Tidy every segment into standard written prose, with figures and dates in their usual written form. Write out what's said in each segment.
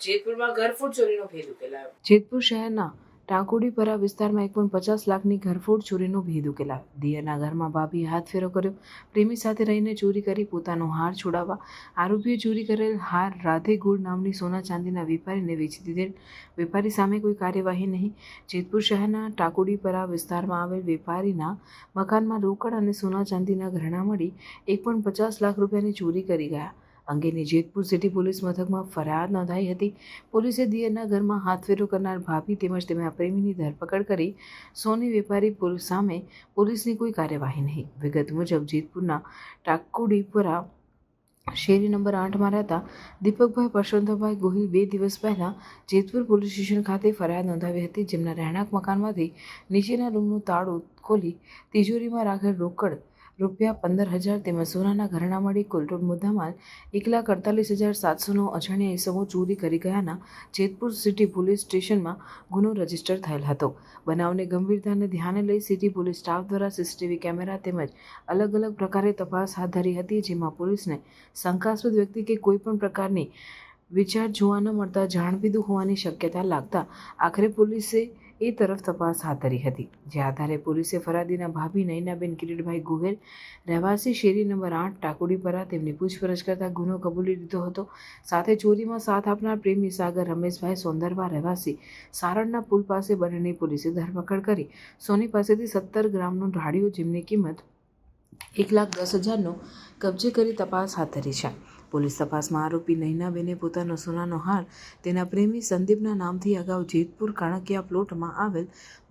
જેતપુરમાં ઘરફોડ ચોરીનો ભેદ ઉકેલાયો। જેતપુર શહેરના ટાંકોડીપરા વિસ્તારમાં 1.50 લાખની ઘરફોડ ચોરીનો ભેદ ઉકેલાયો। દિયરના ઘરમાં ભાભીએ હાથ ફેરો કર્યો। પ્રેમી સાથે રહીને ચોરી કરી પોતાનો હાર છોડાવવા આરોપીએ ચોરી કરેલ હાર રાધે ગોલ્ડ નામની સોના ચાંદીના વેપારીને વેચી દીધેલ। વેપારી સામે કોઈ કાર્યવાહી નહીં। જેતપુર શહેરના ટાંકોડીપરા વિસ્તારમાં આવેલ વેપારીના મકાનમાં રોકડ અને સોના ચાંદીના ગહેણા મળી 1.50 લાખ રૂપિયાની ચોરી કરી ગયા અંગેની જેતપુર સિટી પોલીસ મથકમાં ફરિયાદ નોંધાઈ હતી। પોલીસે દિયરના ઘરમાં હાથફેરો કરનાર ભાભી તેમજ તેમના પ્રેમીની ધરપકડ કરી સોની વેપારી સામે પોલીસની કોઈ કાર્યવાહી નહીં। વિગત મુજબ જેતપુરના ટાંકોડીપરા શેરી નંબર 8માં રહેતા દીપકભાઈ પરસોત્તમભાઈ ગોહિલ 2 દિવસ પહેલા જેતપુર પોલીસ સ્ટેશન ખાતે ફરિયાદ નોંધાવી હતી, જેમના રહેણાંક મકાનમાંથી નીચેના રૂમનું તાળું ખોલી તિજોરીમાં રાખેલ રોકડ ₹15,000 તેમજ સોનાના ઘરેણાં મળી કુલ મુદ્દામાલ 1,48,700નો અજાણ્યા ઇસમો ચોરી કરી ગયાના જેતપુર સિટી પોલીસ સ્ટેશનમાં ગુનો રજીસ્ટર થયેલ હતો। બનાવની ગંભીરતાને ધ્યાને લઈ સિટી પોલીસ સ્ટાફ દ્વારા સીસીટીવી કેમેરા તેમજ અલગ અલગ પ્રકારે તપાસ હાથ ધરી હતી, જેમાં પોલીસને શંકાસ્પદ વ્યક્તિ કે કોઈ પણ પ્રકારની વિચાર જોવા ન મળતા જાણપીધું હોવાની શક્યતા લાગતા આખરે પોલીસે એ તરફ તપાસ હાથ ધરી હતી, જે આધારે પોલીસે ફરિયાદીના ભાભી નયનાબેન કિરીટભાઈ ગોહિલ રહેવાસી શેરી નંબર 8 ટાંકોડીપરા તેમની પૂછપરછ કરતા ગુનો કબૂલી લીધો હતો। સાથે ચોરીમાં સાથ આપનાર પ્રેમી સાગર રમેશભાઈ સોંદરવા રહેવાસી સારણના પુલ પાસે બંનેની પોલીસે ધરપકડ કરી સોની પાસેથી 17 ગ્રામનો ઢાળિયો જેમની કિંમત 1,10,000નો કબજે કરી તપાસ હાથ ધરી છે। પોલીસ તપાસમાં આરોપી નયનાબેને પોતાનો સોનાનો હાર તેના પ્રેમી સંદીપના નામથી અગાઉ જેતપુર કાણકિયા પ્લોટમાં આવેલ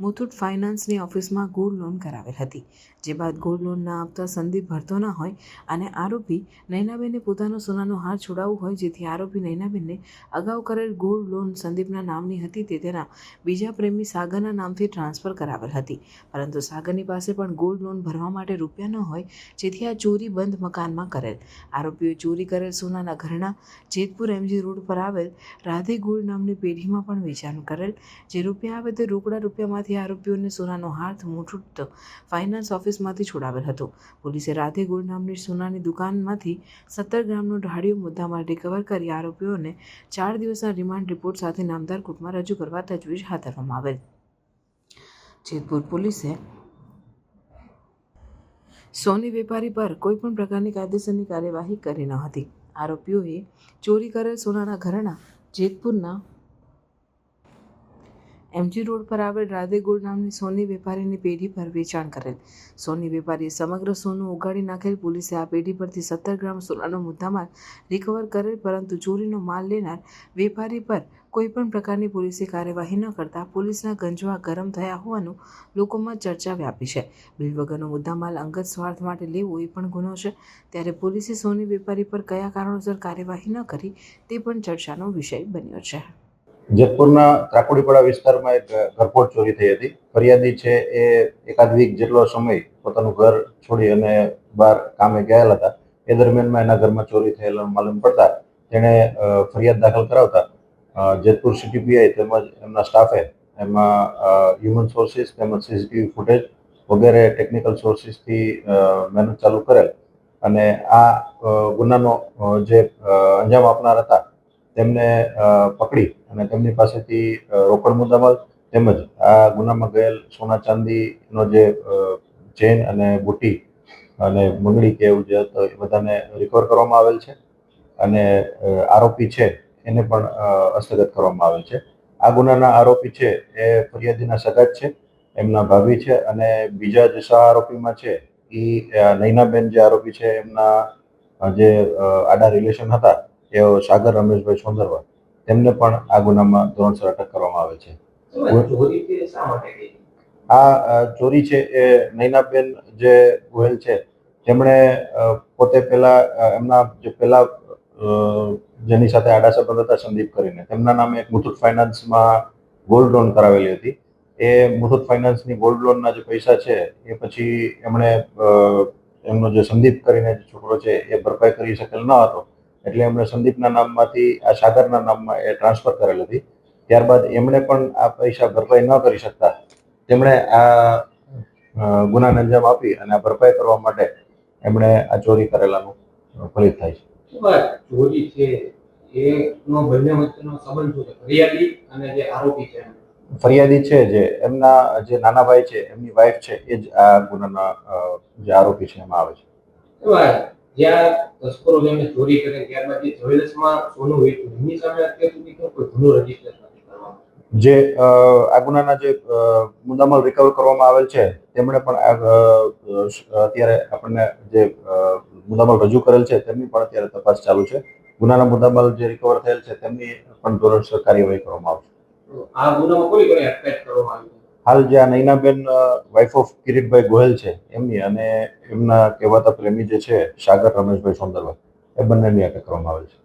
મુથુટ ફાઇનાન્સની ઓફિસમાં ગોલ્ડ લોન કરાવેલ હતી, જે બાદ ગોલ્ડ લોન ના આપતા સંદીપ ભરતો ન હોય અને આરોપી નયનાબેને પોતાનો સોનાનો હાર છોડાવવો હોય, જેથી આરોપી નયનાબેનને અગાઉ કરેલ ગોલ્ડ લોન સંદીપના નામની હતી તે તેના બીજા પ્રેમી સાગરના નામથી ટ્રાન્સફર કરાવેલ હતી, પરંતુ સાગરની પાસે પણ ગોલ્ડ લોન ભરવા માટે રૂપિયા ન હોય, જેથી આ ચોરી બંધ મકાનમાં કરેલ। આરોપીઓએ ચોરી કરેલ સોનાના ઘરેણાં જેતપુર MG રોડ પર આવેલ રાધે ગોલ્ડ નામની પેઢીમાં પણ વેચાણ કરેલ, જે રૂપિયા આવે તે રોકડા રૂપિયામાંથી આરોપીઓને સોનાનો હાર મુથુટ ફાઇનાન્સ ઓફિસમાંથી છોડાવેલ હતો। પોલીસે રાધે ગોલ્ડ નામની સોનાની દુકાનમાંથી 17 ગ્રામનો ઢાળિયો મુદ્દામાલ રિકવર કરી આરોપીઓને 4 દિવસના રિમાન્ડ રિપોર્ટ સાથે નામદાર કોર્ટમાં રજૂ કરવા તજવીજ હાથ ધરવામાં આવેલ। જેતપુર પોલીસે સોની વેપારી પર કોઈ પણ પ્રકારની કાયદેસરની કાર્યવાહી કરી ન હતી। આરોપીઓએ ચોરી કરેલ સોનાના ઘરેણાં જેતપુરના MG રોડ પર આવેલ રાધે ગોલ્ડ નામની સોની વેપારીની પેઢી પર વેચાણ કરેલ। સોની વેપારીએ સમગ્ર સોનું ઉગાડી નાખેલ। પોલીસે આ પેઢી પરથી 17 ગ્રામ સોનાનો મુદ્દામાલ રિકવર કરેલ, પરંતુ ચોરીનો માલ લેનાર વેપારી પર કોઈ પણ પ્રકારની પોલીસે કાર્યવાહી ન કરતા પોલીસના ગંજવા ગરમ થયા હોવાનું લોકોમાં ચર્ચા વ્યાપી છે। બિલ વગરનો મુદ્દામાલ અંગત સ્વાર્થ માટે લેવો એ પણ ગુનો છે, ત્યારે પોલીસે સોની વેપારી પર કયા કારણોસર કાર્યવાહી ન કરી તે પણ ચર્ચાનો વિષય બન્યો છે। જેતપુરના ટાંકોડીપરા વિસ્તારમાં એક ઘરફોડ ચોરી થઈ હતી। ફરિયાદી છે એ એકાદ વીક જેટલો સમય પોતાનું ઘર છોડી અને બહાર કામે ગયેલા હતા। એ દરમિયાનમાં એના ઘરમાં ચોરી થયેલાનું માલુમ પડતા તેણે ફરિયાદ દાખલ કરાવતા જેતપુર સિટી PI તેમજ એમના સ્ટાફે એમાં હ્યુમન સોર્સિસ તેમજ CCTV ફૂટેજ વગેરે ટેકનિકલ સોર્સિસથી મહેનત ચાલુ કરેલ અને આ ગુનાનો જે અંજામ આપનાર હતા તેમને પકડી અને તેમની પાસેથી રોકડ મુદ્દામાલ તેમજ આ ગુનામાં ગયેલ સોના ચાંદીનો જે ચેન અને બુટ્ટી અને બંગડી કે એવું જે હતો એ બધાને રિકવર કરવામાં આવેલ છે અને આરોપી છે એને પણ હસ્તગત કરવામાં આવેલ છે। આ ગુનાના આરોપી છે એ ફરિયાદીના સગા જ છે, એમના ભાભી છે અને બીજા જે સહ આરોપીમાં છે એ નયનાબેન જે આરોપી છે એમના જે આડા રિલેશન હતા એ સાગર રમેશભાઈ સોંદરવા, તેમને પણ આ ગુનામાં ધોરણસર અટક કરવામાં આવે છે। આ ચોરી છે એ નયનાબેન જે ગોહિલ છે તેમણે પોતે પહેલા એમના જે પહેલા જેની સાથે આડા સંબંધ હતા સંદીપ કરીને, તેમના નામે એક મુથુટ ફાઇનાન્સમાં ગોલ્ડ લોન કરાવેલી હતી। એ મુથુટ ફાઇનાન્સની ગોલ્ડ લોનના જે પૈસા છે એ પછી એમણે એમનો જે સંદીપ કરીને જે છોકરો છે એ ભરપાઈ કરી શકેલ ન હતો, એટલે એમણે સંદીપના નામમાંથી આ સાગરના નામમાં એ ટ્રાન્સફર કરેલ હતી। ત્યારબાદ એમણે પણ આ પૈસા ભરપાઈ ન કરી શકતા તેમણે આ ગુનાને અંજામ આપી અને આ ભરપાઈ કરવા માટે એમણે આ ચોરી કરેલાનું ફલિત થાય છે। ચોરી છે એનો બંને વચ્ચેનો સંબંધ શું છે, ફરિયાદી અને જે આરોપી છે? ફરિયાદી છે જે એમના જે નાના ભાઈ છે, એમની વાઈફ છે, એ જ આ ગુનાના જે આરોપી છે એમાં આવે છે. એમાં જ્યાં તસ્કરો જેમને ચોરી કરી ત્યારબાદ જે જ્વેલર્સમાં સોનું વેચ્યું એમની સામે અત્યાર સુધી કોઈ ગુનો રજીસ્ટર નથી કરવામાં? જે આ ગુનાના જે મુદ્દામાલ રિકવર કરવામાં આવેલ છે તેમણે પણ અત્યારે આપણને જે મુદ્દામાલ રજૂ કરેલ છે તેમની પણ અત્યારે તપાસ ચાલુ છે. ગુનાના મુદ્દામાલ જે રિકવર થયેલ છે તેમની પણ ધોરણસર કાર્યવાહી કરવામાં આવશે. આ ગુનામાં કોની કોની અટકાયત કરવામાં આવી? હાલ જે આ નૈનાબેન વાઇફ ઓફ કિરીટભાઈ ગોહેલ છે એમની અને એમના કહેવાતા પ્રેમી જે છે સાગર રમેશભાઈ સોંદરવા, એ બંનેની અટક કરવામાં આવેલ છે.